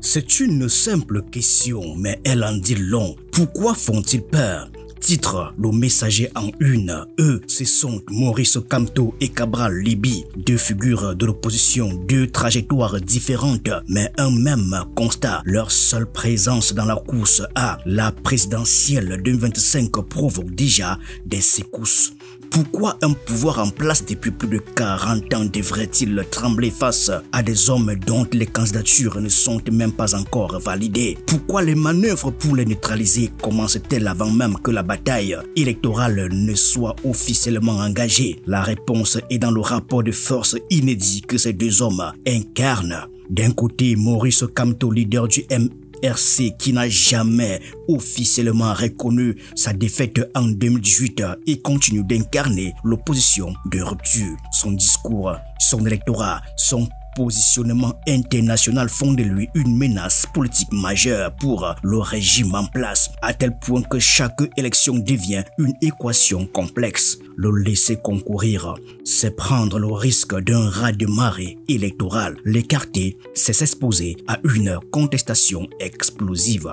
C'est une simple question, mais elle en dit long. Pourquoi font-ils peur? Titre, le messager en une. Eux, ce sont Maurice Kamto et Cabral Libby, deux figures de l'opposition, deux trajectoires différentes, mais un même constat. Leur seule présence dans la course à la présidentielle 2025 provoque déjà des secousses. Pourquoi un pouvoir en place depuis plus de 40 ans devrait-il trembler face à des hommes dont les candidatures ne sont même pas encore validées? Pourquoi les manœuvres pour les neutraliser commencent-elles avant même que la bataille électorale ne soit officiellement engagée? La réponse est dans le rapport de force inédit que ces deux hommes incarnent. D'un côté, Maurice Kamto, leader du MRC, qui n'a jamais officiellement reconnu sa défaite en 2018 et continue d'incarner l'opposition de rupture. Son discours, son électorat, son positionnement international font de lui une menace politique majeure pour le régime en place, à tel point que chaque élection devient une équation complexe. Le laisser concourir, c'est prendre le risque d'un raz-de-marée électoral. L'écarter, c'est s'exposer à une contestation explosive.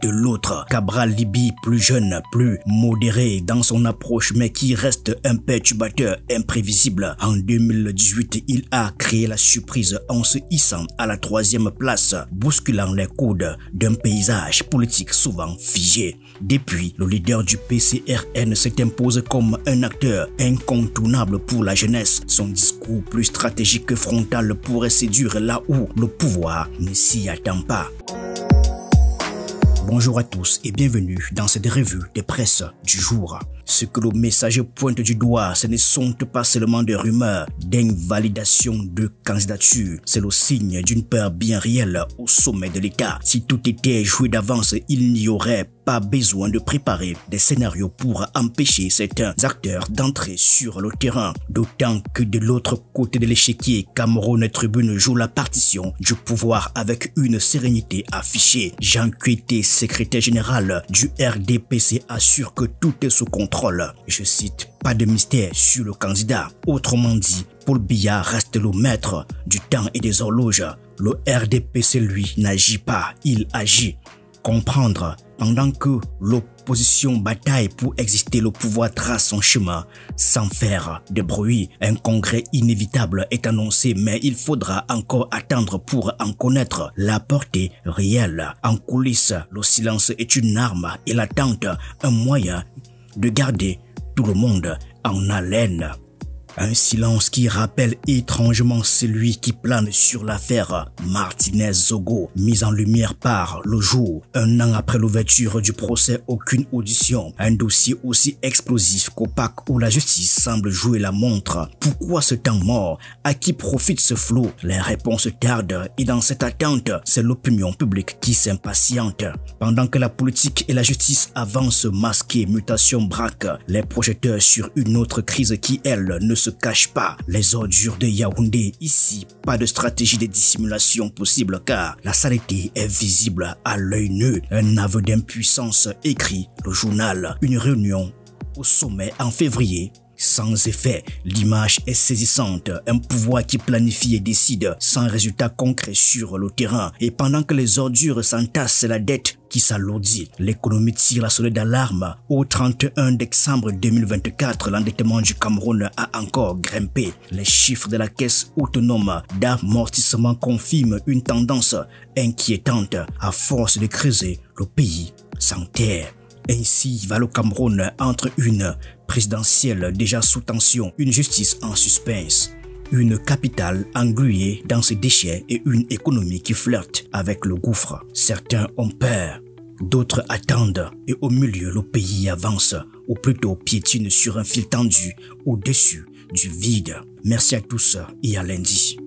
De l'autre, Cabral Libby, plus jeune, plus modéré dans son approche, mais qui reste un perturbateur imprévisible. En 2018, il a créé la surprise en se hissant à la 3e place, bousculant les codes d'un paysage politique souvent figé. Depuis, le leader du PCRN s'est imposé comme un acteur incontournable pour la jeunesse. Son discours plus stratégique que frontal pourrait séduire là où le pouvoir ne s'y attend pas. Bonjour à tous et bienvenue dans cette revue de presse du jour. Ce que le messager pointe du doigt, ce ne sont pas seulement des rumeurs d'invalidation de candidature. C'est le signe d'une peur bien réelle au sommet de l'État. Si tout était joué d'avance, il n'y aurait pas besoin de préparer des scénarios pour empêcher certains acteurs d'entrer sur le terrain. D'autant que de l'autre côté de l'échiquier, Cameroun Tribune joue la partition du pouvoir avec une sérénité affichée. Jean Kuité, secrétaire général du RDPC, assure que tout est sous contrôle. Je cite, pas de mystère sur le candidat. Autrement dit, Paul Biya reste le maître du temps et des horloges. Le RDPC, lui, n'agit pas, il agit. Comprendre, pendant que l'opposition bataille pour exister, le pouvoir trace son chemin sans faire de bruit. Un congrès inévitable est annoncé, mais il faudra encore attendre pour en connaître la portée réelle. En coulisses, le silence est une arme et l'attente un moyen de garder tout le monde en haleine. Un silence qui rappelle étrangement celui qui plane sur l'affaire Martinez-Zogo, mise en lumière par Le Jour. Un an après l'ouverture du procès, aucune audition. Un dossier aussi explosif qu'opaque où la justice semble jouer la montre. Pourquoi ce temps mort? À qui profite ce flot? Les réponses tardent et dans cette attente, c'est l'opinion publique qui s'impatiente. Pendant que la politique et la justice avancent masquées, mutation braque les projecteurs sur une autre crise qui, elle, ne se cache pas. Les ordures de Yaoundé. Ici, pas de stratégie de dissimulation possible car la saleté est visible à l'œil nu. Un aveu d'impuissance, écrit le journal. Une réunion au sommet en février. Sans effet, l'image est saisissante, un pouvoir qui planifie et décide sans résultat concret sur le terrain. Et pendant que les ordures s'entassent, c'est la dette qui s'alourdit. L'économie tire la sonnette d'alarme. Au 31 décembre 2024, l'endettement du Cameroun a encore grimpé. Les chiffres de la caisse autonome d'amortissement confirment une tendance inquiétante. À force de creuser, le pays s'enterre. Ainsi va le Cameroun entre une présidentielle déjà sous tension, une justice en suspense, une capitale engluée dans ses déchets et une économie qui flirte avec le gouffre. Certains ont peur, d'autres attendent et au milieu le pays avance, ou plutôt piétine sur un fil tendu au-dessus du vide. Merci à tous et à lundi.